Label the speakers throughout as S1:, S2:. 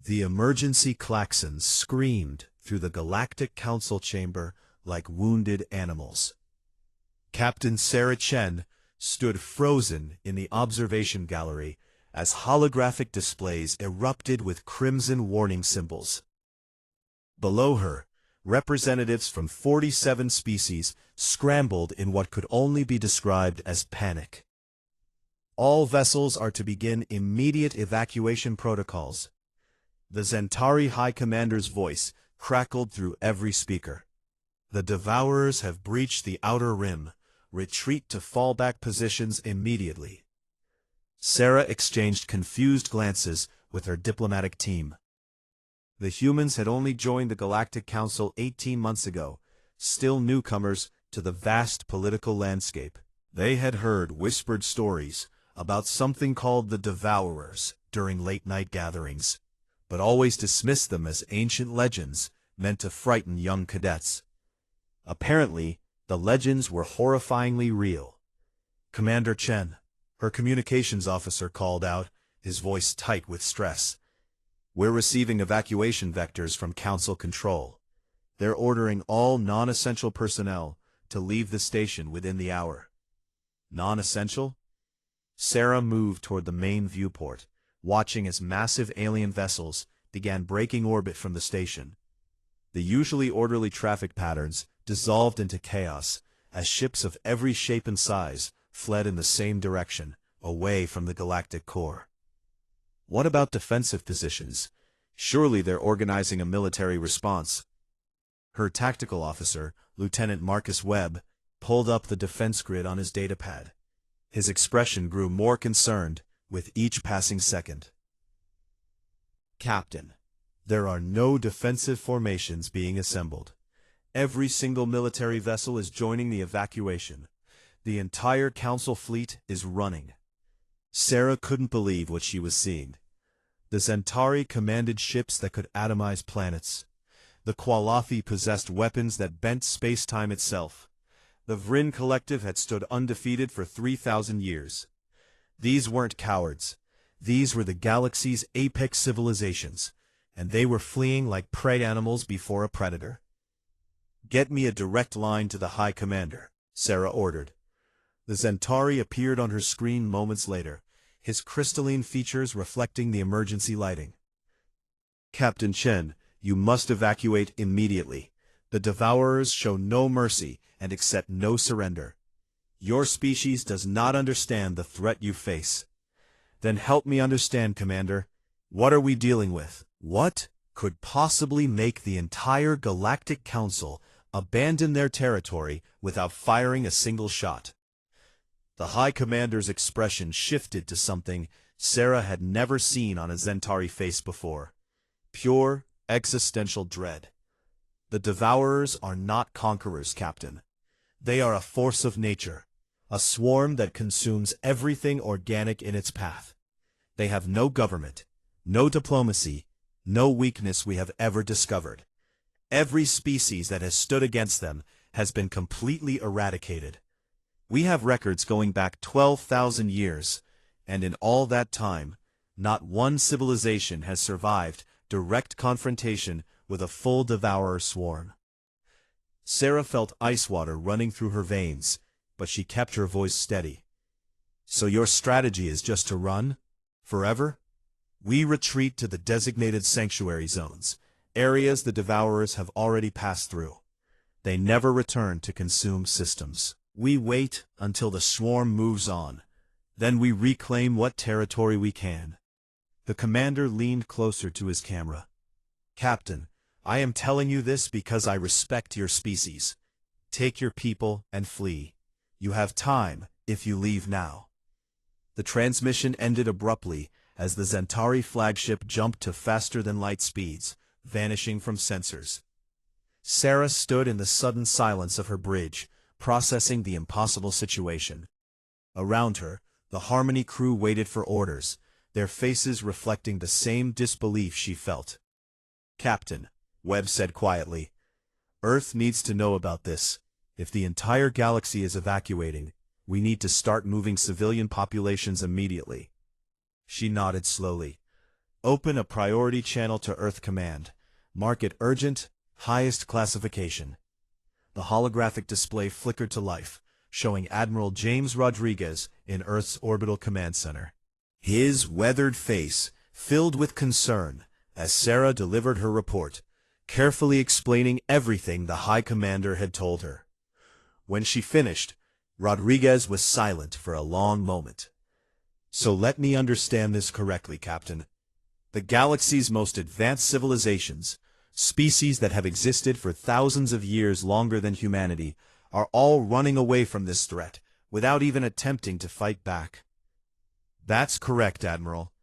S1: The emergency klaxons screamed through the Galactic Council chamber like wounded animals. Captain Sarah Chen stood frozen in the observation gallery as holographic displays erupted with crimson warning symbols. Below her, representatives from 47 species scrambled in what could only be described as panic. All vessels are to begin immediate evacuation protocols. The Zentari High Commander's voice crackled through every speaker. The Devourers have breached the outer rim. Retreat to fallback positions immediately. Sarah exchanged confused glances with her diplomatic team. The humans had only joined the Galactic Council 18 months ago, still newcomers to the vast political landscape. They had heard whispered stories about something called the Devourers during late-night gatherings, but always dismissed them as ancient legends meant to frighten young cadets. Apparently, the legends were horrifyingly real. Commander Chen, her communications officer, called out, his voice tight with stress. We're receiving evacuation vectors from Council Control. They're ordering all non-essential personnel to leave the station within the hour. Non-essential? Sarah moved toward the main viewport, watching as massive alien vessels began breaking orbit from the station. The usually orderly traffic patterns dissolved into chaos as ships of every shape and size fled in the same direction, away from the galactic core. What about defensive positions? Surely they're organizing a military response. Her tactical officer, Lieutenant Marcus Webb, pulled up the defense grid on his datapad. His expression grew more concerned with each passing second. Captain, there are no defensive formations being assembled. Every single military vessel is joining the evacuation. The entire Council fleet is running. Sarah couldn't believe what she was seeing. The Zentari commanded ships that could atomize planets. The Qualafi possessed weapons that bent space-time itself. The Vrin Collective had stood undefeated for 3,000 years. These weren't cowards. These were the galaxy's apex civilizations, and they were fleeing like prey animals before a predator. Get me a direct line to the High Commander, Sarah ordered. The Zentari appeared on her screen moments later, his crystalline features reflecting the emergency lighting. Captain Chen, you must evacuate immediately. The Devourers show no mercy and accept no surrender. Your species does not understand the threat you face. Then help me understand, Commander. What are we dealing with? What could possibly make the entire Galactic Council abandon their territory without firing a single shot? The High Commander's expression shifted to something Sarah had never seen on a Zentari face before. Pure, existential dread. The Devourers are not conquerors, Captain. They are a force of nature, a swarm that consumes everything organic in its path. They have no government, no diplomacy, no weakness we have ever discovered. Every species that has stood against them has been completely eradicated. We have records going back 12,000 years, and in all that time, not one civilization has survived direct confrontation with a full devourer swarm. Sarah felt ice water running through her veins, but she kept her voice steady. So your strategy is just to run? Forever? We retreat to the designated sanctuary zones, areas the Devourers have already passed through. They never return to consume systems. We wait until the swarm moves on. Then we reclaim what territory we can. The commander leaned closer to his camera. Captain, I am telling you this because I respect your species. Take your people and flee. You have time if you leave now. The transmission ended abruptly as the Zentari flagship jumped to faster-than-light speeds, vanishing from sensors. Sarah stood in the sudden silence of her bridge, processing the impossible situation. Around her, the Harmony crew waited for orders, their faces reflecting the same disbelief she felt. Captain, Webb said quietly, Earth needs to know about this. If the entire galaxy is evacuating, we need to start moving civilian populations immediately. She nodded slowly. Open a priority channel to Earth Command. Mark it urgent, highest classification. The holographic display flickered to life, showing Admiral James Rodriguez in Earth's orbital command center. His weathered face filled with concern as Sarah delivered her report, carefully explaining everything the High Commander had told her. When she finished, Rodriguez was silent for a long moment. "So let me understand this correctly, Captain. The galaxy's most advanced civilizations, species that have existed for thousands of years longer than humanity, are all running away from this threat without even attempting to fight back." "That's correct, Admiral.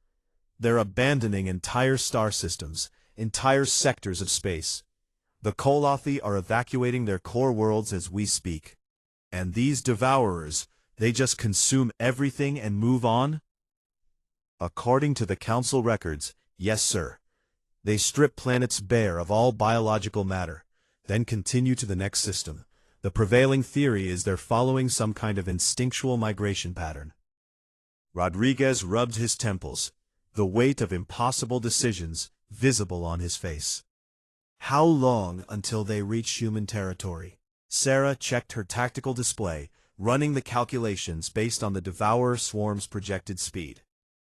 S1: They're abandoning entire star systems, entire sectors of space. The Kolothi are evacuating their core worlds as we speak. And these devourers, they just consume everything and move on?" "According to the Council records, yes, sir. They strip planets bare of all biological matter, then continue to the next system. The prevailing theory is they're following some kind of instinctual migration pattern." Rodriguez rubbed his temples, the weight of impossible decisions visible on his face. "How long until they reach human territory?" Sarah checked her tactical display, running the calculations based on the Devourer swarm's projected speed.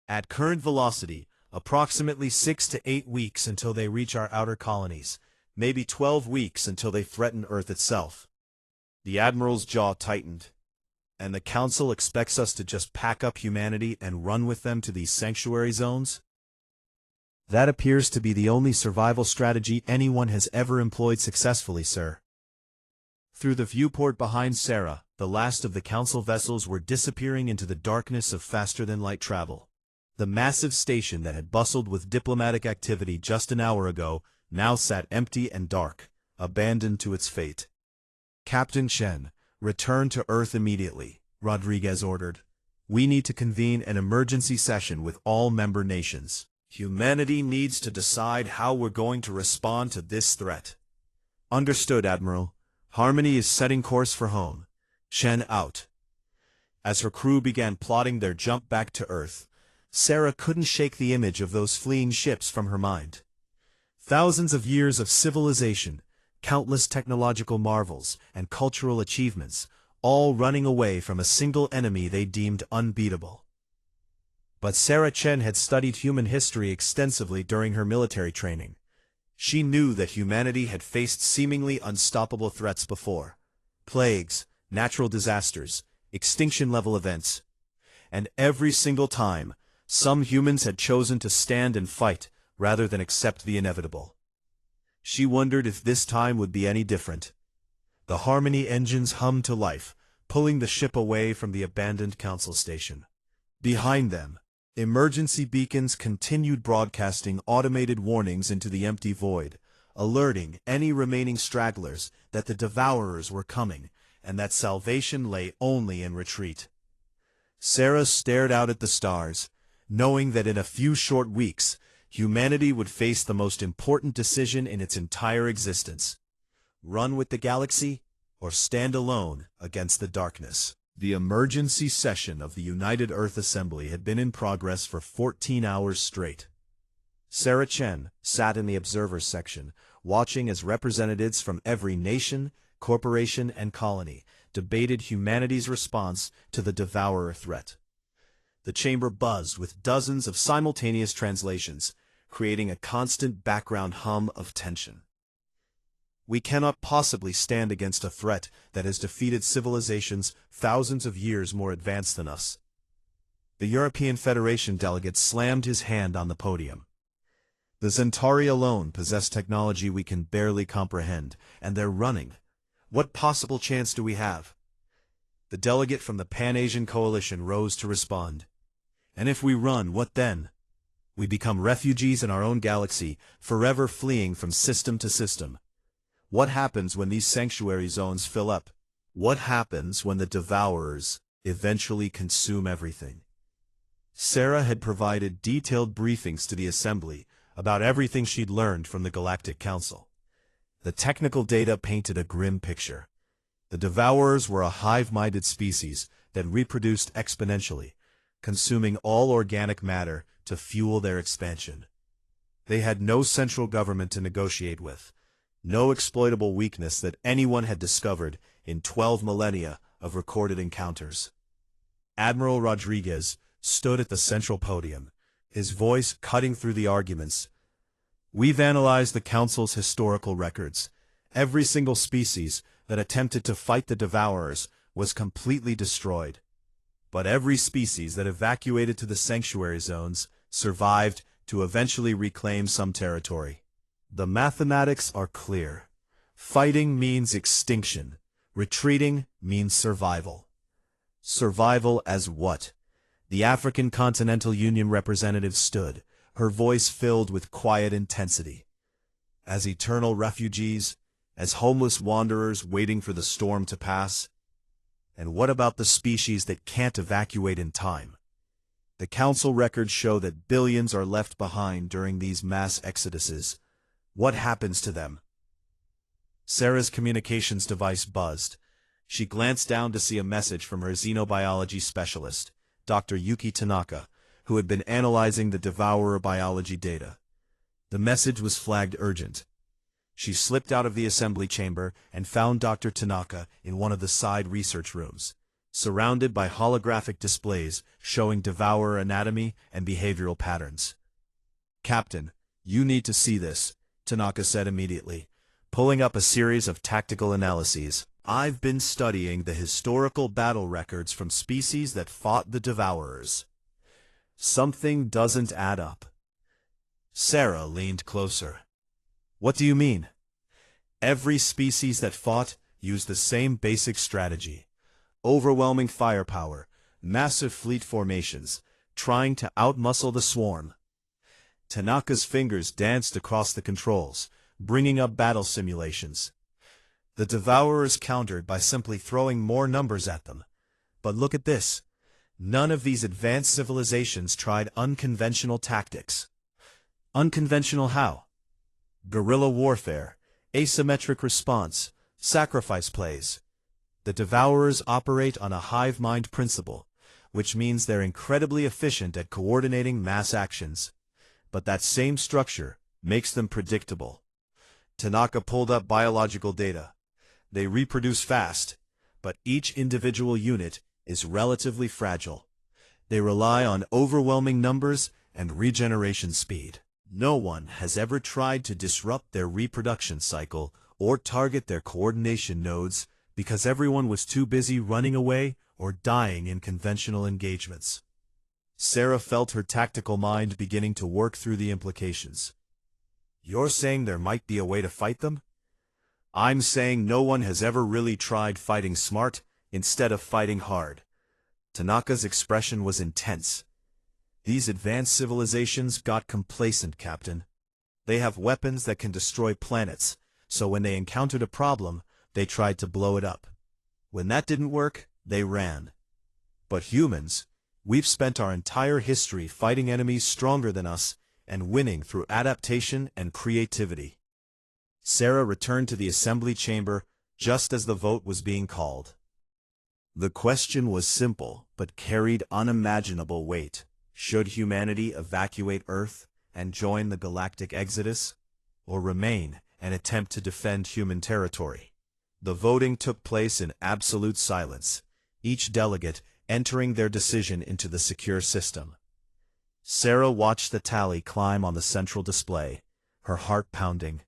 S1: "At current velocity, approximately 6 to 8 weeks until they reach our outer colonies, maybe 12 weeks until they threaten Earth itself." The Admiral's jaw tightened. "And the Council expects us to just pack up humanity and run with them to these sanctuary zones?" "That appears to be the only survival strategy anyone has ever employed successfully, sir." Through the viewport behind Sarah, the last of the Council vessels were disappearing into the darkness of faster-than-light travel. The massive station that had bustled with diplomatic activity just an hour ago now sat empty and dark, abandoned to its fate. "Captain Chen, return to Earth immediately," Rodriguez ordered. "We need to convene an emergency session with all member nations. Humanity needs to decide how we're going to respond to this threat." "Understood, Admiral. Harmony is setting course for home. Chen out." As her crew began plotting their jump back to Earth, Sarah couldn't shake the image of those fleeing ships from her mind. Thousands of years of civilization, countless technological marvels, and cultural achievements, all running away from a single enemy they deemed unbeatable. But Sarah Chen had studied human history extensively during her military training. She knew that humanity had faced seemingly unstoppable threats before: plagues, natural disasters, extinction-level events. And every single time, some humans had chosen to stand and fight rather than accept the inevitable. She wondered if this time would be any different. The Harmony engines hummed to life, pulling the ship away from the abandoned Council station. Behind them, emergency beacons continued broadcasting automated warnings into the empty void, alerting any remaining stragglers that the Devourers were coming and that salvation lay only in retreat. Sarah stared out at the stars, knowing that in a few short weeks, humanity would face the most important decision in its entire existence: run with the galaxy or stand alone against the darkness. The emergency session of the United Earth Assembly had been in progress for 14 hours straight. Sarah Chen sat in the observers section, watching as representatives from every nation, corporation, and colony debated humanity's response to the Devourer threat. The chamber buzzed with dozens of simultaneous translations, creating a constant background hum of tension. "We cannot possibly stand against a threat that has defeated civilizations thousands of years more advanced than us." The European Federation delegate slammed his hand on the podium. "The Centauri alone possess technology we can barely comprehend, and they're running. What possible chance do we have?" The delegate from the Pan-Asian Coalition rose to respond. "And if we run, what then? We become refugees in our own galaxy, forever fleeing from system to system. What happens when these sanctuary zones fill up? What happens when the Devourers eventually consume everything?" Sarah had provided detailed briefings to the Assembly about everything she'd learned from the Galactic Council. The technical data painted a grim picture. The Devourers were a hive-minded species that reproduced exponentially, consuming all organic matter to fuel their expansion. They had no central government to negotiate with, no exploitable weakness that anyone had discovered in 12 millennia of recorded encounters. Admiral Rodriguez stood at the central podium, his voice cutting through the arguments. "We've analyzed the Council's historical records. Every single species that attempted to fight the Devourers was completely destroyed. But every species that evacuated to the sanctuary zones survived to eventually reclaim some territory. The mathematics are clear. Fighting means extinction. Retreating means survival." Survival as what? The African Continental Union representative stood, her voice filled with quiet intensity. "As eternal refugees, as homeless wanderers waiting for the storm to pass? And what about the species that can't evacuate in time? The Council records show that billions are left behind during these mass exoduses. What happens to them?" Sarah's communications device buzzed. She glanced down to see a message from her xenobiology specialist, Dr. Yuki Tanaka, who had been analyzing the Devourer biology data. The message was flagged urgent. She slipped out of the assembly chamber and found Dr. Tanaka in one of the side research rooms, surrounded by holographic displays showing Devourer anatomy and behavioral patterns. "Captain, you need to see this," Tanaka said immediately, pulling up a series of tactical analyses. "I've been studying the historical battle records from species that fought the Devourers. Something doesn't add up." Sarah leaned closer. "What do you mean?" "Every species that fought used the same basic strategy. Overwhelming firepower, massive fleet formations, trying to outmuscle the swarm." Tanaka's fingers danced across the controls, bringing up battle simulations. The Devourers countered by simply throwing more numbers at them. But look at this. None of these advanced civilizations tried unconventional tactics. Unconventional how? Guerrilla warfare, asymmetric response, sacrifice plays. The Devourers operate on a hive mind principle, which means they're incredibly efficient at coordinating mass actions. But that same structure makes them predictable. Tanaka pulled up biological data. They reproduce fast, but each individual unit is relatively fragile. They rely on overwhelming numbers and regeneration speed. No one has ever tried to disrupt their reproduction cycle or target their coordination nodes because everyone was too busy running away or dying in conventional engagements. Sarah felt her tactical mind beginning to work through the implications. "You're saying there might be a way to fight them?" "I'm saying no one has ever really tried fighting smart instead of fighting hard." Tanaka's expression was intense. "These advanced civilizations got complacent, Captain. They have weapons that can destroy planets, so when they encountered a problem, they tried to blow it up. When that didn't work, they ran. But humans, we've spent our entire history fighting enemies stronger than us and winning through adaptation and creativity." Sarah returned to the assembly chamber just as the vote was being called. The question was simple, but carried unimaginable weight. Should humanity evacuate Earth and join the galactic exodus, or remain and attempt to defend human territory? The voting took place in absolute silence, each delegate entering their decision into the secure system. Sarah watched the tally climb on the central display, her heart pounding.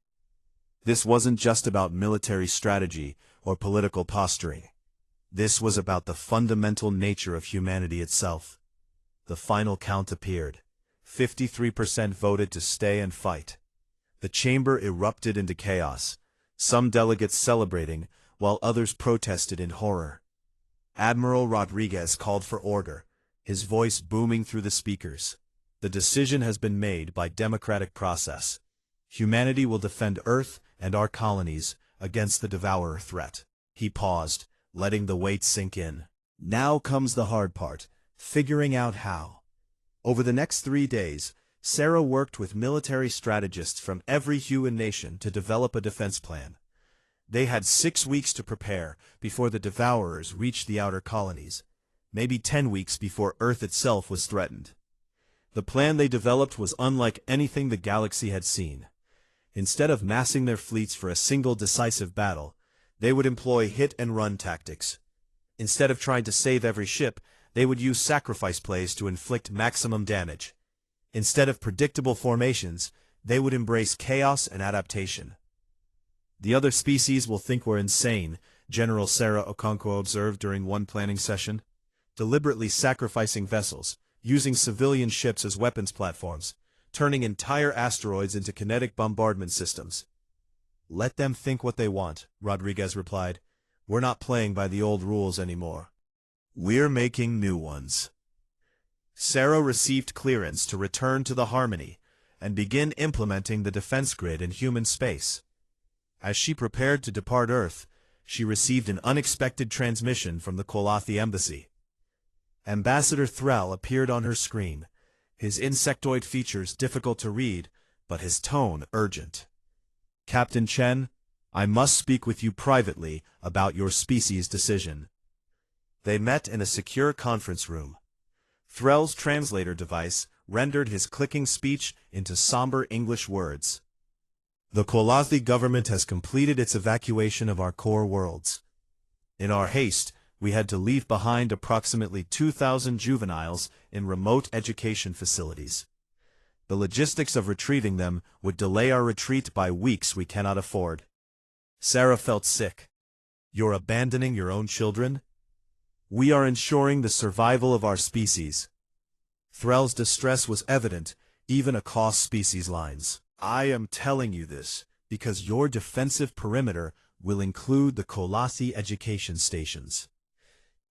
S1: This wasn't just about military strategy or political posturing. This was about the fundamental nature of humanity itself. The final count appeared. 53% voted to stay and fight. The chamber erupted into chaos, some delegates celebrating, while others protested in horror. Admiral Rodriguez called for order, his voice booming through the speakers. "The decision has been made by democratic process. Humanity will defend Earth and our colonies against the Devourer threat." He paused, letting the weight sink in. "Now comes the hard part, figuring out how." Over the next 3 days, Sarah worked with military strategists from every hue and nation to develop a defense plan. They had 6 weeks to prepare before the Devourers reached the outer colonies, maybe 10 weeks before Earth itself was threatened. The plan they developed was unlike anything the galaxy had seen. Instead of massing their fleets for a single decisive battle, they would employ hit-and-run tactics. Instead of trying to save every ship, they would use sacrifice plays to inflict maximum damage. Instead of predictable formations, they would embrace chaos and adaptation. "The other species will think we're insane," General Sarah Okonkwo observed during one planning session. "Deliberately sacrificing vessels, using civilian ships as weapons platforms, turning entire asteroids into kinetic bombardment systems." "Let them think what they want," Rodriguez replied. "We're not playing by the old rules anymore. We're making new ones." Sarah received clearance to return to the Harmony and begin implementing the defense grid in human space. As she prepared to depart Earth, she received an unexpected transmission from the Kolathi embassy. Ambassador Thrall appeared on her screen, his insectoid features difficult to read, but his tone urgent. "Captain Chen, I must speak with you privately about your species' decision." They met in a secure conference room. Thrall's translator device rendered his clicking speech into somber English words. "The Kolathi government has completed its evacuation of our core worlds. In our haste, we had to leave behind approximately 2,000 juveniles in remote education facilities. The logistics of retrieving them would delay our retreat by weeks we cannot afford." Sarah felt sick. "You're abandoning your own children?" "We are ensuring the survival of our species." Thrall's distress was evident, even across species lines. "I am telling you this because your defensive perimeter will include the Kolathi education stations.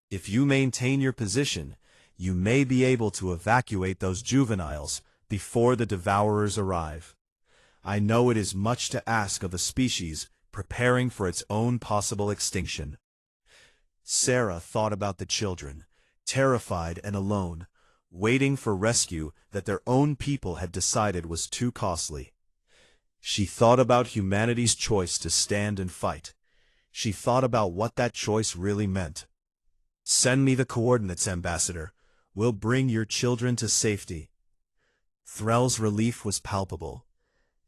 S1: If you maintain your position, you may be able to evacuate those juveniles before the Devourers arrive. I know it is much to ask of a species preparing for its own possible extinction." Sarah thought about the children, terrified and alone, waiting for rescue that their own people had decided was too costly. She thought about humanity's choice to stand and fight. She thought about what that choice really meant. "Send me the coordinates, Ambassador. We'll bring your children to safety." Thrall's relief was palpable.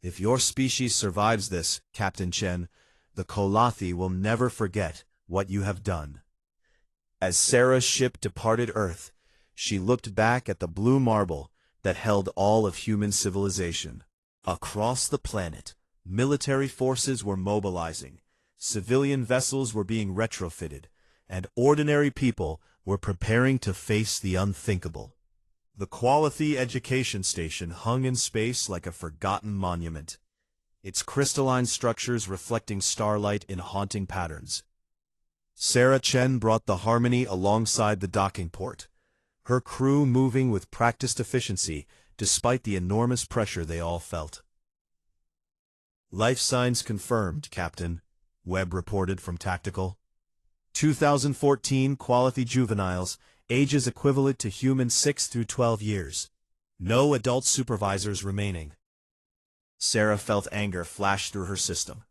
S1: "If your species survives this, Captain Chen, the Kolathi will never forget what you have done." As Sarah's ship departed Earth, she looked back at the blue marble that held all of human civilization. Across the planet, military forces were mobilizing, civilian vessels were being retrofitted, and ordinary people were preparing to face the unthinkable. The Kolathi education station hung in space like a forgotten monument, its crystalline structures reflecting starlight in haunting patterns. Sarah Chen brought the Harmony alongside the docking port, her crew moving with practiced efficiency despite the enormous pressure they all felt. "Life signs confirmed, Captain," Webb reported from Tactical. 2014 Kolathi juveniles, ages equivalent to human 6 through 12 years. No adult supervisors remaining. Sarah felt anger flash through her system.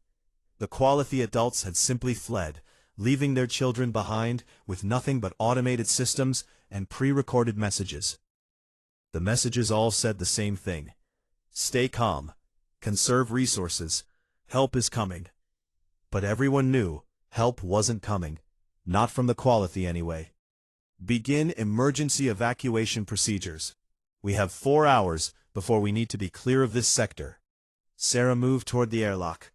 S1: The Kolathi adults had simply fled, leaving their children behind with nothing but automated systems and pre-recorded messages. The messages all said the same thing. Stay calm. Conserve resources. Help is coming. But everyone knew help wasn't coming. Not from the Kolathi anyway. Begin emergency evacuation procedures. We have 4 hours before we need to be clear of this sector. Sarah moved toward the airlock.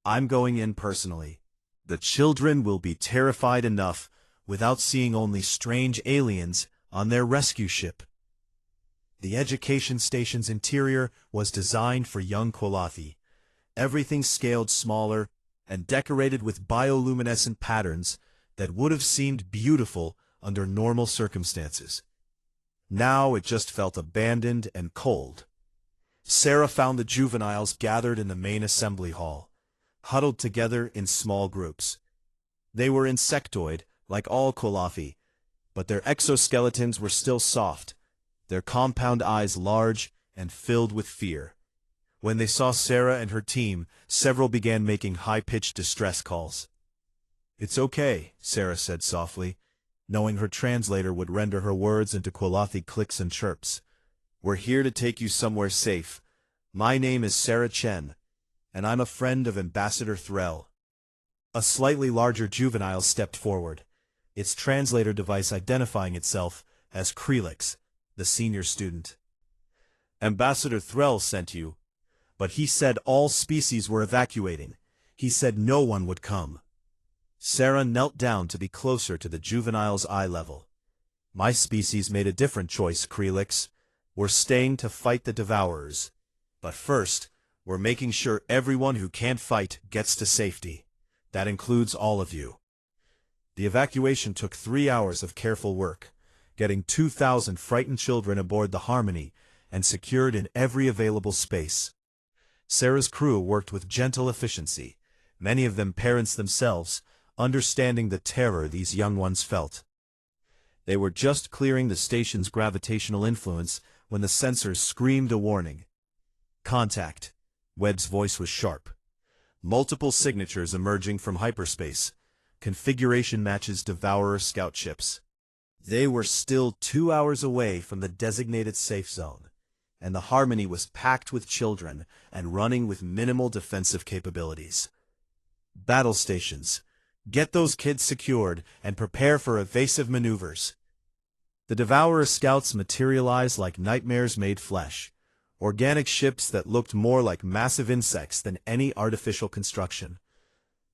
S1: I'm going in personally. The children will be terrified enough without seeing only strange aliens on their rescue ship. The education station's interior was designed for young Kolathi. Everything scaled smaller and decorated with bioluminescent patterns that would have seemed beautiful under normal circumstances. Now it just felt abandoned and cold. Sarah found the juveniles gathered in the main assembly hall, huddled together in small groups. They were insectoid, like all Kolathi, but their exoskeletons were still soft, their compound eyes large and filled with fear. When they saw Sarah and her team, several began making high-pitched distress calls. "It's okay," Sarah said softly, knowing her translator would render her words into Kolathi clicks and chirps. We're here to take you somewhere safe. My name is Sarah Chen, and I'm a friend of Ambassador Threll." A slightly larger juvenile stepped forward, its translator device identifying itself as Krelix, the senior student. "Ambassador Threll sent you, but he said all species were evacuating. He said no one would come." Sarah knelt down to be closer to the juvenile's eye level. "My species made a different choice, Krelix. We're staying to fight the Devourers. But first, we're making sure everyone who can't fight gets to safety. That includes all of you." The evacuation took 3 hours of careful work, getting 2,000 frightened children aboard the Harmony and secured in every available space. Sarah's crew worked with gentle efficiency, many of them parents themselves, understanding the terror these young ones felt. They were just clearing the station's gravitational influence when the sensors screamed a warning. "Contact." Webb's voice was sharp. "Multiple signatures emerging from hyperspace. Configuration matches Devourer scout ships." They were still 2 hours away from the designated safe zone, and the Harmony was packed with children and running with minimal defensive capabilities. "Battle stations. Get those kids secured and prepare for evasive maneuvers." The Devourer scouts materialized like nightmares made flesh, organic ships that looked more like massive insects than any artificial construction.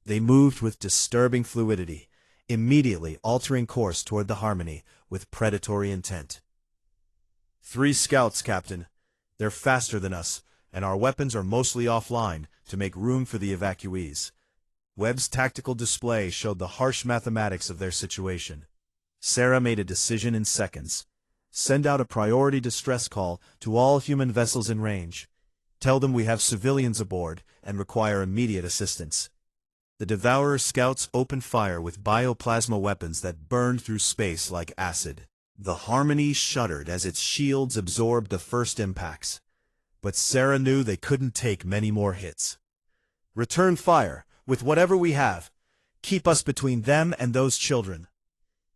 S1: They moved with disturbing fluidity, immediately altering course toward the Harmony with predatory intent. "3 scouts, Captain. They're faster than us, and our weapons are mostly offline to make room for the evacuees." Webb's tactical display showed the harsh mathematics of their situation. Sarah made a decision in seconds. "Send out a priority distress call to all human vessels in range. Tell them we have civilians aboard and require immediate assistance." The Devourer scouts opened fire with bioplasma weapons that burned through space like acid. The Harmony shuddered as its shields absorbed the first impacts. But Sarah knew they couldn't take many more hits. "Return fire, with whatever we have. Keep us between them and those children."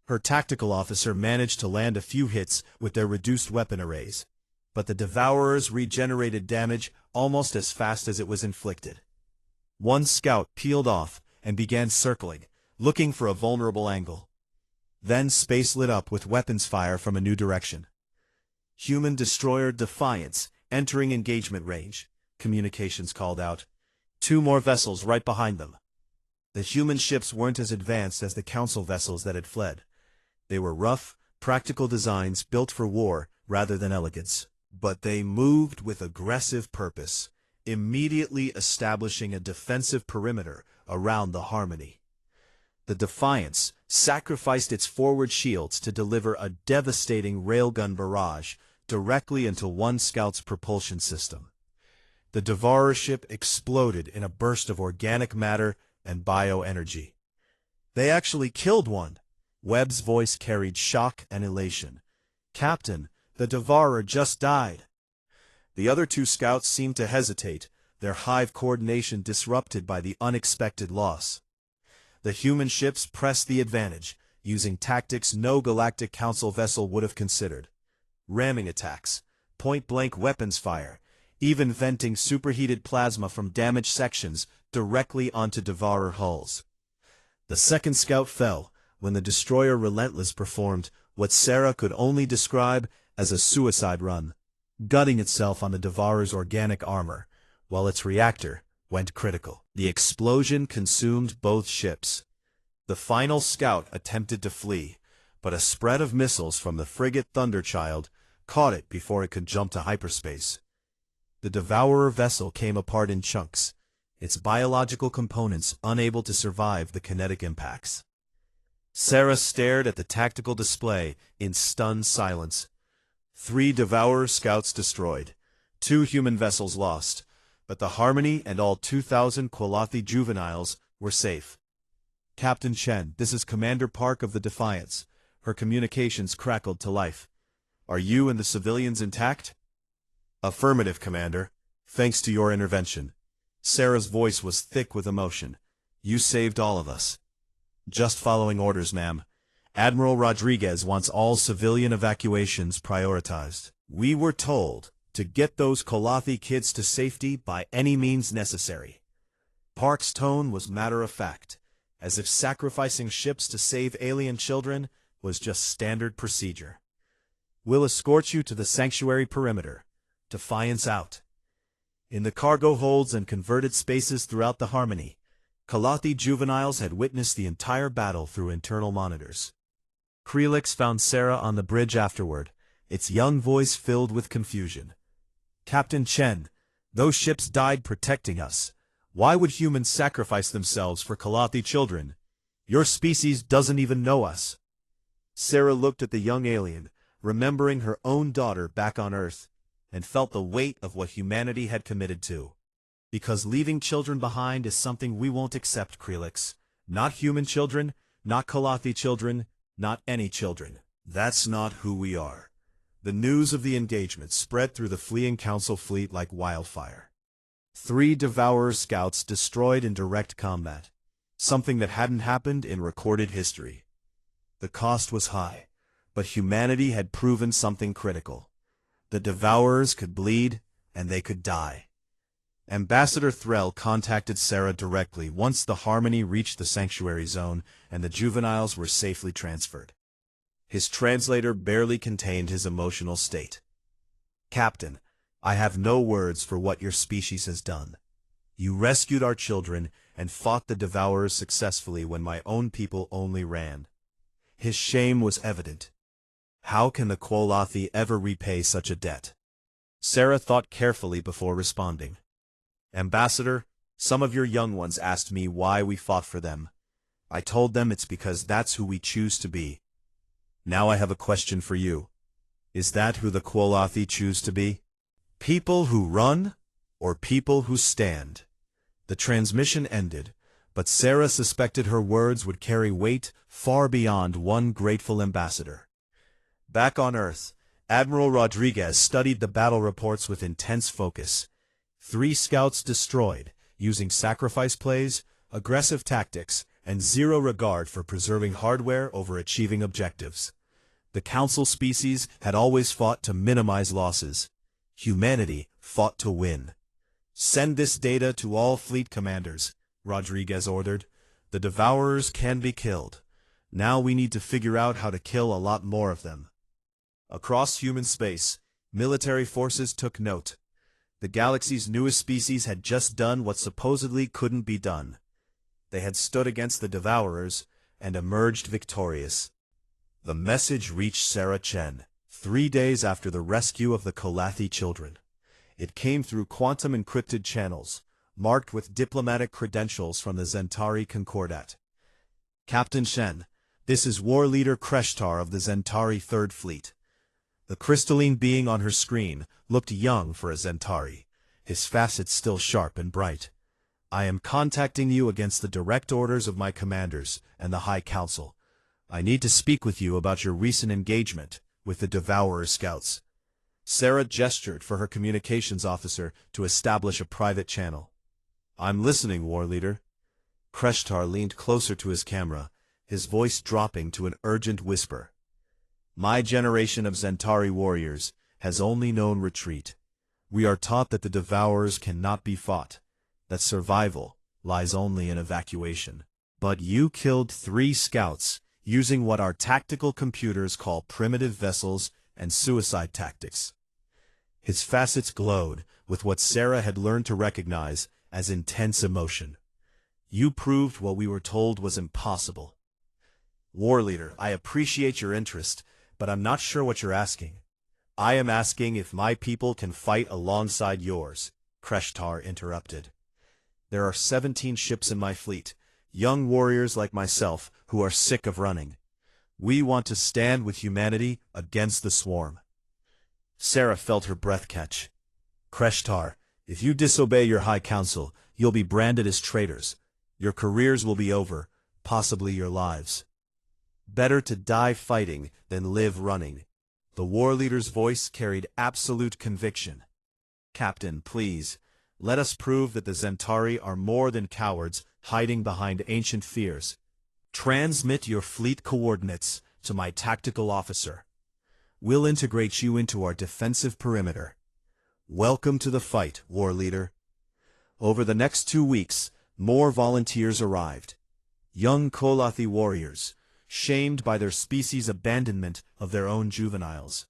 S1: Her tactical officer managed to land a few hits with their reduced weapon arrays, but the Devourers regenerated damage almost as fast as it was inflicted. One scout peeled off and began circling, looking for a vulnerable angle. Then space lit up with weapons fire from a new direction. "Human destroyer Defiance, entering engagement range," communications called out. 2 more vessels right behind them. The human ships weren't as advanced as the Council vessels that had fled. They were rough, practical designs built for war rather than elegance. But they moved with aggressive purpose, immediately establishing a defensive perimeter around the Harmony. The Defiance sacrificed its forward shields to deliver a devastating railgun barrage directly into one scout's propulsion system. The Devourer ship exploded in a burst of organic matter and bioenergy. "They actually killed one!" Webb's voice carried shock and elation. "Captain, the Devourer just died." The other 2 scouts seemed to hesitate, their hive coordination disrupted by the unexpected loss. The human ships pressed the advantage, using tactics no Galactic Council vessel would have considered. Ramming attacks, point-blank weapons fire, even venting superheated plasma from damaged sections directly onto Devourer hulls. The second scout fell when the destroyer Relentless performed what Sarah could only describe as a suicide run, gutting itself on the Devourer's organic armor, while its reactor went critical. The explosion consumed both ships. The final scout attempted to flee, but a spread of missiles from the frigate Thunderchild caught it before it could jump to hyperspace. The Devourer vessel came apart in chunks, its biological components unable to survive the kinetic impacts. Sarah stared at the tactical display in stunned silence. 3 Devourer scouts destroyed, 2 human vessels lost, but the Harmony and all 2,000 Qualathi juveniles were safe. "Captain Chen, this is Commander Park of the Defiance." Her communications crackled to life. "Are you and the civilians intact?" "Affirmative, Commander. Thanks to your intervention." Sarah's voice was thick with emotion. "You saved all of us." "Just following orders, ma'am. Admiral Rodriguez wants all civilian evacuations prioritized." We were told to get those Kalathi kids to safety by any means necessary. Park's tone was matter-of-fact, as if sacrificing ships to save alien children was just standard procedure. We'll escort you to the sanctuary perimeter. Defiance out. In the cargo holds and converted spaces throughout the Harmony, Kalathi juveniles had witnessed the entire battle through internal monitors. Krelix found Sarah on the bridge afterward, its young voice filled with confusion. Captain Chen, those ships died protecting us. Why would humans sacrifice themselves for Kalathi children? Your species doesn't even know us. Sarah looked at the young alien, remembering her own daughter back on Earth, and felt the weight of what humanity had committed to. Because leaving children behind is something we won't accept, Krelix. Not human children, not Kalathi children, not any children. That's not who we are. The news of the engagement spread through the fleeing Council fleet like wildfire. 3 Devourer scouts destroyed in direct combat, something that hadn't happened in recorded history. The cost was high, but humanity had proven something critical. The Devourers could bleed, and they could die. Ambassador Threll contacted Sarah directly once the Harmony reached the sanctuary zone and the juveniles were safely transferred. His translator barely contained his emotional state. Captain, I have no words for what your species has done. You rescued our children and fought the Devourers successfully when my own people only ran. His shame was evident. How can the Kalathi ever repay such a debt? Sarah thought carefully before responding. Ambassador, some of your young ones asked me why we fought for them. I told them it's because that's who we choose to be. Now I have a question for you. Is that who the Kalathi choose to be? People who run, or people who stand? The transmission ended, but Sarah suspected her words would carry weight far beyond one grateful ambassador. Back on Earth, Admiral Rodriguez studied the battle reports with intense focus. 3 scouts destroyed, using sacrifice plays, aggressive tactics, and zero regard for preserving hardware over achieving objectives. The Council species had always fought to minimize losses. Humanity fought to win. Send this data to all fleet commanders, Rodriguez ordered. The Devourers can be killed. Now we need to figure out how to kill a lot more of them. Across human space, military forces took note. The galaxy's newest species had just done what supposedly couldn't be done. They had stood against the Devourers and emerged victorious. The message reached Sarah Chen 3 days after the rescue of the Kalathi children. It came through quantum-encrypted channels, marked with diplomatic credentials from the Zentari Concordat. Captain Shen, this is War Leader Kreshtar of the Zentari Third Fleet. The crystalline being on her screen looked young for a Zentari, his facets still sharp and bright. I am contacting you against the direct orders of my commanders and the High Council. I need to speak with you about your recent engagement with the Devourer Scouts. Sarah gestured for her communications officer to establish a private channel. I'm listening, War Leader. Kreshtar leaned closer to his camera, his voice dropping to an urgent whisper. My generation of Zentari warriors has only known retreat. We are taught that the Devourers cannot be fought, that survival lies only in evacuation. But you killed 3 scouts using what our tactical computers call primitive vessels and suicide tactics. His facets glowed with what Sarah had learned to recognize as intense emotion. You proved what we were told was impossible. War Leader, I appreciate your interest, but I'm not sure what you're asking. I am asking if my people can fight alongside yours, Kreshtar interrupted. There are 17 ships in my fleet, young warriors like myself who are sick of running. We want to stand with humanity against the swarm. Sarah felt her breath catch. Kreshtar, if you disobey your High Council, you'll be branded as traitors. Your careers will be over, possibly your lives. Better to die fighting than live running. The war leader's voice carried absolute conviction. Captain, please, let us prove that the Zentari are more than cowards hiding behind ancient fears. Transmit your fleet coordinates to my tactical officer. We'll integrate you into our defensive perimeter. Welcome to the fight, war leader. Over the next 2 weeks, more volunteers arrived. Young Kolathi warriors, shamed by their species' abandonment of their own juveniles.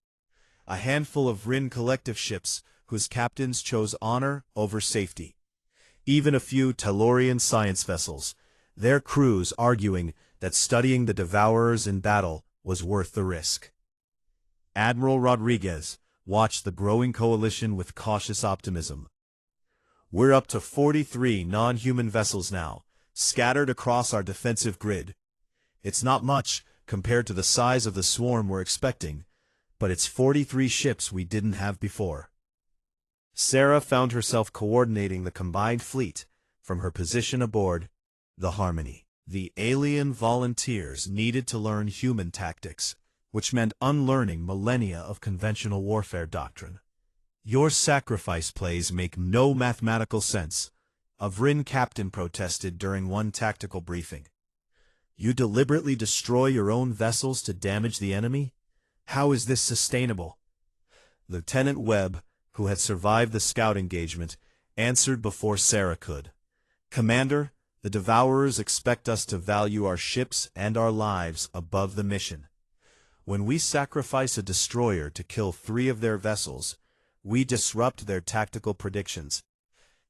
S1: A handful of Rin collective ships whose captains chose honor over safety. Even a few Tellurian science vessels, their crews arguing that studying the Devourers in battle was worth the risk. Admiral Rodriguez watched the growing coalition with cautious optimism. We're up to 43 non-human vessels now, scattered across our defensive grid. It's not much compared to the size of the swarm we're expecting, but it's 43 ships we didn't have before. Sarah found herself coordinating the combined fleet from her position aboard the Harmony. The alien volunteers needed to learn human tactics, which meant unlearning millennia of conventional warfare doctrine. Your sacrifice plays make no mathematical sense, a Vrin captain protested during one tactical briefing. You deliberately destroy your own vessels to damage the enemy? How is this sustainable? Lieutenant Webb, who had survived the scout engagement, answered before Sarah could. Commander, the Devourers expect us to value our ships and our lives above the mission. When we sacrifice a destroyer to kill 3 of their vessels, we disrupt their tactical predictions.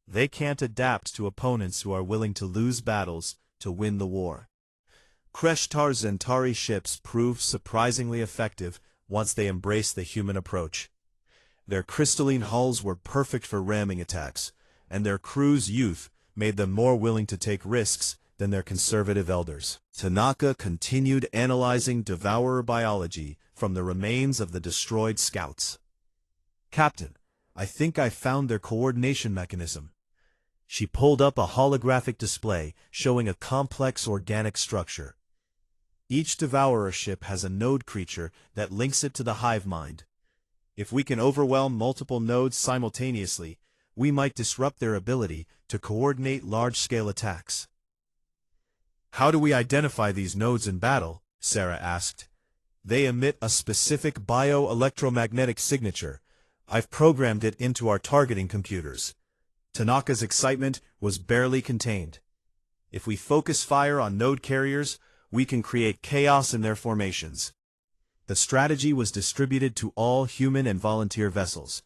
S1: They can't adapt to opponents who are willing to lose battles to win the war. Kreshtar Zentari ships proved surprisingly effective once they embraced the human approach. Their crystalline hulls were perfect for ramming attacks, and their crew's youth made them more willing to take risks than their conservative elders. Tanaka continued analyzing Devourer biology from the remains of the destroyed scouts. Captain, I think I found their coordination mechanism. She pulled up a holographic display showing a complex organic structure. Each Devourer ship has a node creature that links it to the hive mind. If we can overwhelm multiple nodes simultaneously, we might disrupt their ability to coordinate large-scale attacks. How do we identify these nodes in battle? Sarah asked. They emit a specific bioelectromagnetic signature. I've programmed it into our targeting computers. Tanaka's excitement was barely contained. If we focus fire on node carriers, we can create chaos in their formations. The strategy was distributed to all human and volunteer vessels.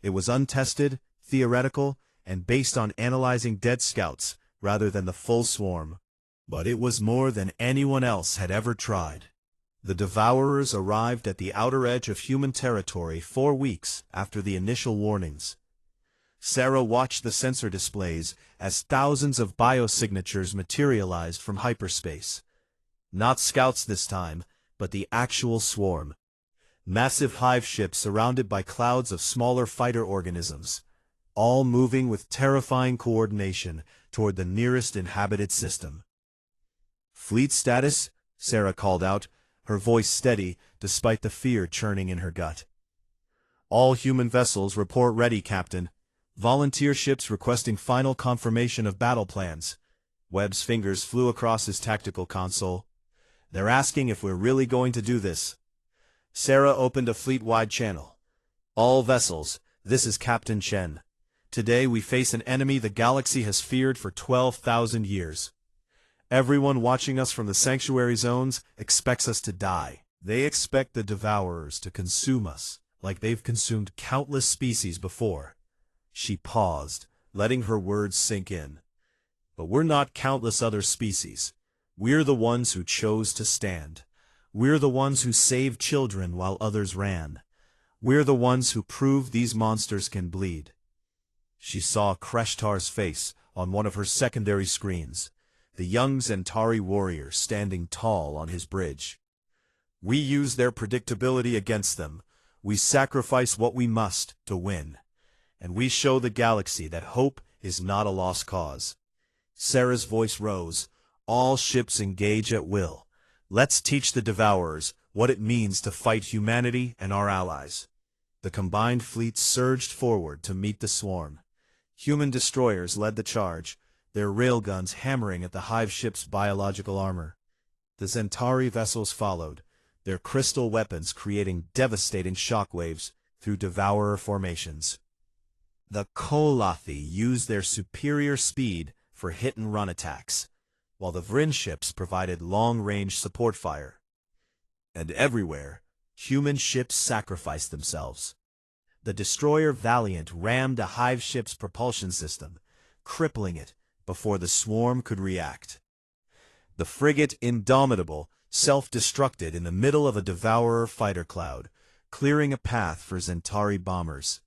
S1: It was untested, theoretical, and based on analyzing dead scouts rather than the full swarm. But it was more than anyone else had ever tried. The Devourers arrived at the outer edge of human territory 4 weeks after the initial warnings. Sarah watched the sensor displays as thousands of biosignatures materialized from hyperspace. Not scouts this time, but the actual swarm. Massive hive ships surrounded by clouds of smaller fighter organisms, all moving with terrifying coordination toward the nearest inhabited system. Fleet status? Sarah called out, her voice steady despite the fear churning in her gut. All human vessels report ready, Captain. Volunteer ships requesting final confirmation of battle plans. Webb's fingers flew across his tactical console. They're asking if we're really going to do this. Sarah opened a fleet-wide channel. All vessels, this is Captain Chen. Today we face an enemy the galaxy has feared for 12,000 years. Everyone watching us from the sanctuary zones expects us to die. They expect the Devourers to consume us, like they've consumed countless species before. She paused, letting her words sink in. But we're not countless other species. We're the ones who chose to stand. We're the ones who saved children while others ran. We're the ones who proved these monsters can bleed. She saw Kreshtar's face on one of her secondary screens, the young Zentari warrior standing tall on his bridge. We use their predictability against them. We sacrifice what we must to win. And we show the galaxy that hope is not a lost cause. Sarah's voice rose. All ships engage at will. Let's teach the Devourers what it means to fight humanity and our allies. The combined fleet surged forward to meet the swarm. Human destroyers led the charge, their railguns hammering at the hive ship's biological armor. The Zentari vessels followed, their crystal weapons creating devastating shockwaves through devourer formations. The Kolathi used their superior speed for hit-and-run attacks, while the Vryn ships provided long-range support fire. And everywhere, human ships sacrificed themselves. The destroyer Valiant rammed a hive ship's propulsion system, crippling it before the swarm could react. The frigate Indomitable self-destructed in the middle of a devourer fighter cloud, clearing a path for Zentari bombers.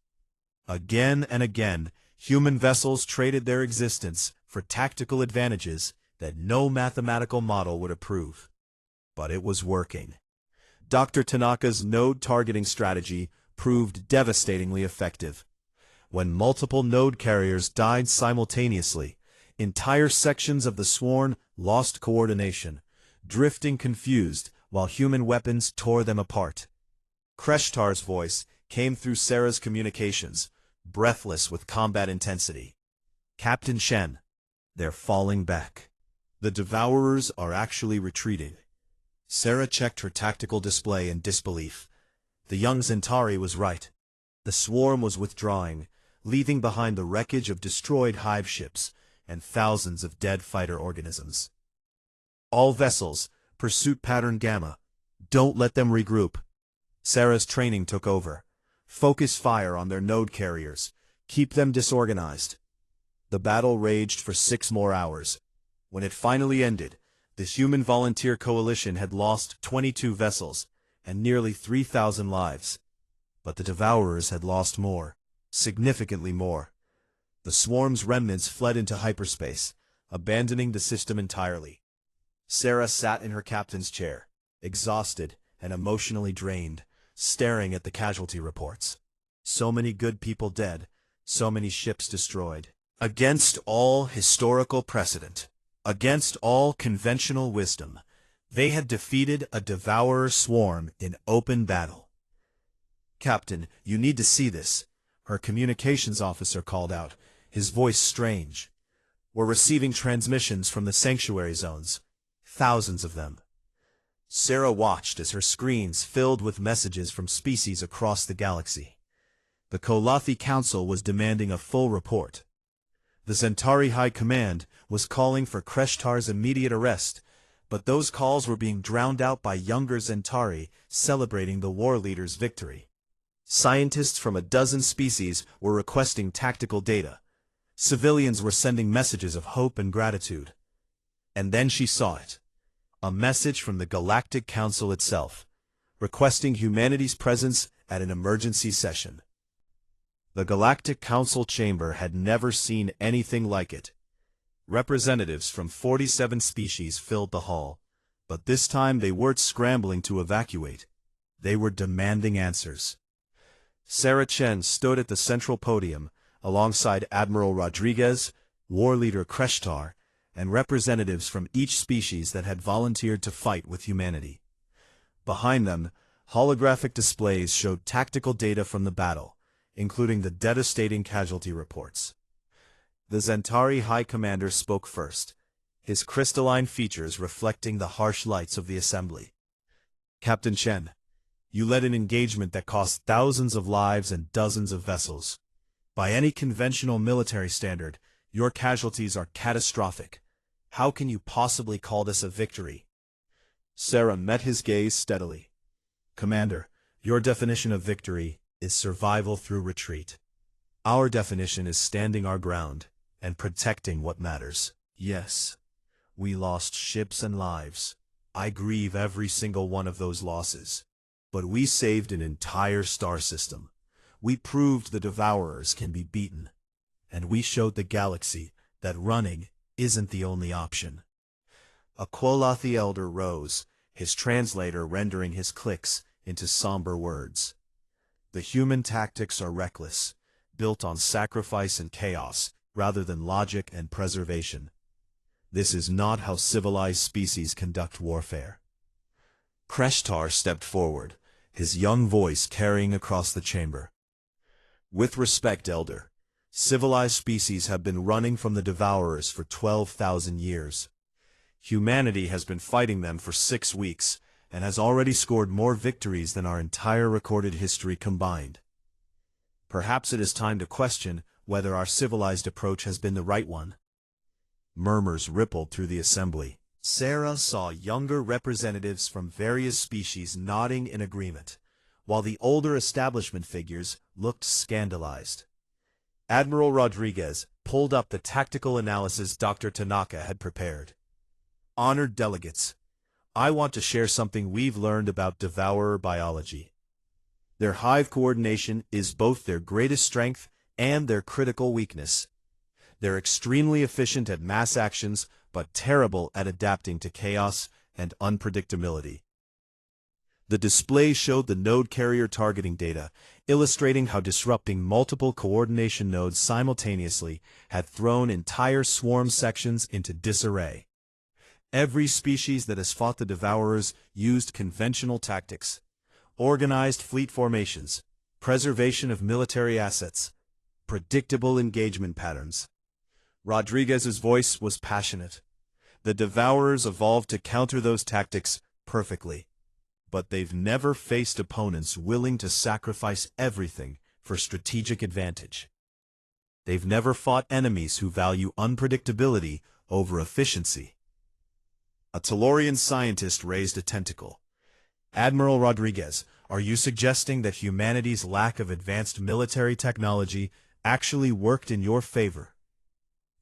S1: Again and again, human vessels traded their existence for tactical advantages that no mathematical model would approve. But it was working. Dr. Tanaka's node targeting strategy proved devastatingly effective. When multiple node carriers died simultaneously, entire sections of the swarm lost coordination, drifting confused while human weapons tore them apart. Kreshtar's voice came through Sarah's communications, breathless with combat intensity. "Captain Shen, they're falling back. The Devourers are actually retreating." Sarah checked her tactical display in disbelief. The young Zentari was right. The swarm was withdrawing, leaving behind the wreckage of destroyed hive ships and thousands of dead fighter organisms. "All vessels, pursuit pattern Gamma. Don't let them regroup." Sarah's training took over. Focus fire on their node carriers. Keep them disorganized. The battle raged for 6 more hours. When it finally ended, the human volunteer coalition had lost 22 vessels and nearly 3,000 lives. But the Devourers had lost more, significantly more. The swarm's remnants fled into hyperspace, abandoning the system entirely. Sarah sat in her captain's chair, exhausted and emotionally drained, staring at the casualty reports. So many good people dead, so many ships destroyed. Against all historical precedent, against all conventional wisdom, they had defeated a devourer swarm in open battle. "Captain, you need to see this," her communications officer called out, his voice strange. "We're receiving transmissions from the sanctuary zones. Thousands of them." Sarah watched as her screens filled with messages from species across the galaxy. The Kolathi Council was demanding a full report. The Zentari High Command was calling for Kreshtar's immediate arrest, but those calls were being drowned out by younger Zentari celebrating the war leader's victory. Scientists from a dozen species were requesting tactical data. Civilians were sending messages of hope and gratitude. And then she saw it. A message from the Galactic Council itself, requesting humanity's presence at an emergency session. The Galactic Council chamber had never seen anything like it. Representatives from 47 species filled the hall, but this time they weren't scrambling to evacuate. They were demanding answers. Sarah Chen stood at the central podium, alongside Admiral Rodriguez, war leader Kreshtar, and representatives from each species that had volunteered to fight with humanity. Behind them, holographic displays showed tactical data from the battle, including the devastating casualty reports. The Zentari High Commander spoke first, his crystalline features reflecting the harsh lights of the assembly. "Captain Chen, you led an engagement that cost thousands of lives and dozens of vessels. By any conventional military standard, your casualties are catastrophic. How can you possibly call this a victory?" Sarah met his gaze steadily. "Commander, your definition of victory is survival through retreat. Our definition is standing our ground and protecting what matters. Yes, we lost ships and lives. I grieve every single one of those losses. But we saved an entire star system. We proved the Devourers can be beaten. And we showed the galaxy that running isn't the only option." A Kolathi elder rose, his translator rendering his clicks into somber words. "The human tactics are reckless, built on sacrifice and chaos, rather than logic and preservation. This is not how civilized species conduct warfare." Kreshtar stepped forward, his young voice carrying across the chamber. "With respect, Elder, civilized species have been running from the Devourers for 12,000 years. Humanity has been fighting them for 6 weeks, and has already scored more victories than our entire recorded history combined. Perhaps it is time to question whether our civilized approach has been the right one. Murmurs rippled through the assembly. Sarah saw younger representatives from various species nodding in agreement, while the older establishment figures looked scandalized. Admiral Rodriguez pulled up the tactical analysis Dr. Tanaka had prepared. Honored delegates, I want to share something we've learned about devourer biology. Their hive coordination is both their greatest strength and their critical weakness. They're extremely efficient at mass actions, but terrible at adapting to chaos and unpredictability. The display showed the node carrier targeting data, illustrating how disrupting multiple coordination nodes simultaneously had thrown entire swarm sections into disarray. Every species that has fought the Devourers used conventional tactics, organized fleet formations, preservation of military assets, predictable engagement patterns. Rodriguez's voice was passionate. The Devourers evolved to counter those tactics perfectly. But they've never faced opponents willing to sacrifice everything for strategic advantage. They've never fought enemies who value unpredictability over efficiency. A Tellurian scientist raised a tentacle. Admiral Rodriguez, are you suggesting that humanity's lack of advanced military technology actually worked in your favor?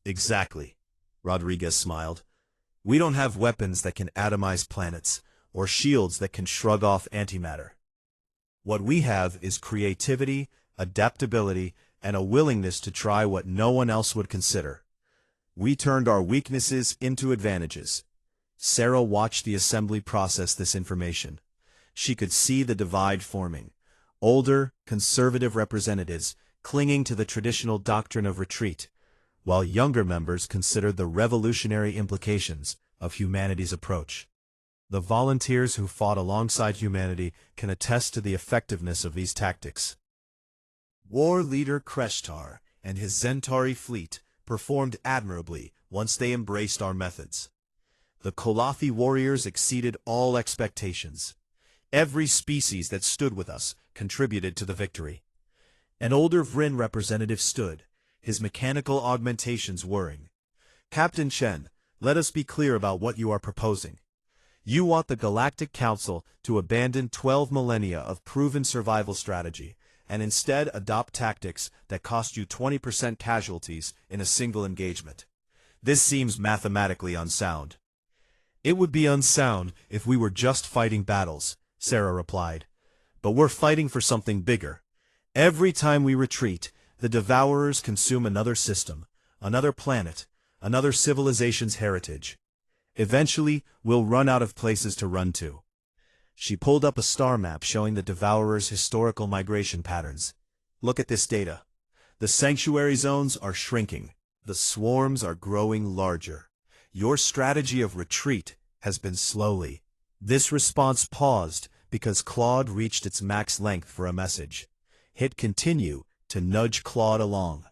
S1: Exactly, Rodriguez smiled. We don't have weapons that can atomize planets, or shields that can shrug off antimatter. What we have is creativity, adaptability, and a willingness to try what no one else would consider. We turned our weaknesses into advantages. Sarah watched the assembly process this information. She could see the divide forming. Older, conservative representatives clinging to the traditional doctrine of retreat, while younger members considered the revolutionary implications of humanity's approach. The volunteers who fought alongside humanity can attest to the effectiveness of these tactics. War leader Kreshtar and his Zentauri fleet performed admirably once they embraced our methods. The Kolathi warriors exceeded all expectations. Every species that stood with us contributed to the victory. An older Vryn representative stood, his mechanical augmentations whirring. Captain Chen, let us be clear about what you are proposing. You want the Galactic Council to abandon 12 millennia of proven survival strategy and instead adopt tactics that cost you 20% casualties in a single engagement. This seems mathematically unsound. It would be unsound if we were just fighting battles, Sarah replied. But we're fighting for something bigger. Every time we retreat, the Devourers consume another system, another planet, another civilization's heritage. Eventually, we'll run out of places to run to. She pulled up a star map showing the Devourers' historical migration patterns. Look at this data. The sanctuary zones are shrinking. The swarms are growing larger. Your strategy of retreat has been slowly. This response paused because Claude reached its max length for a message. Hit continue to nudge Claude along.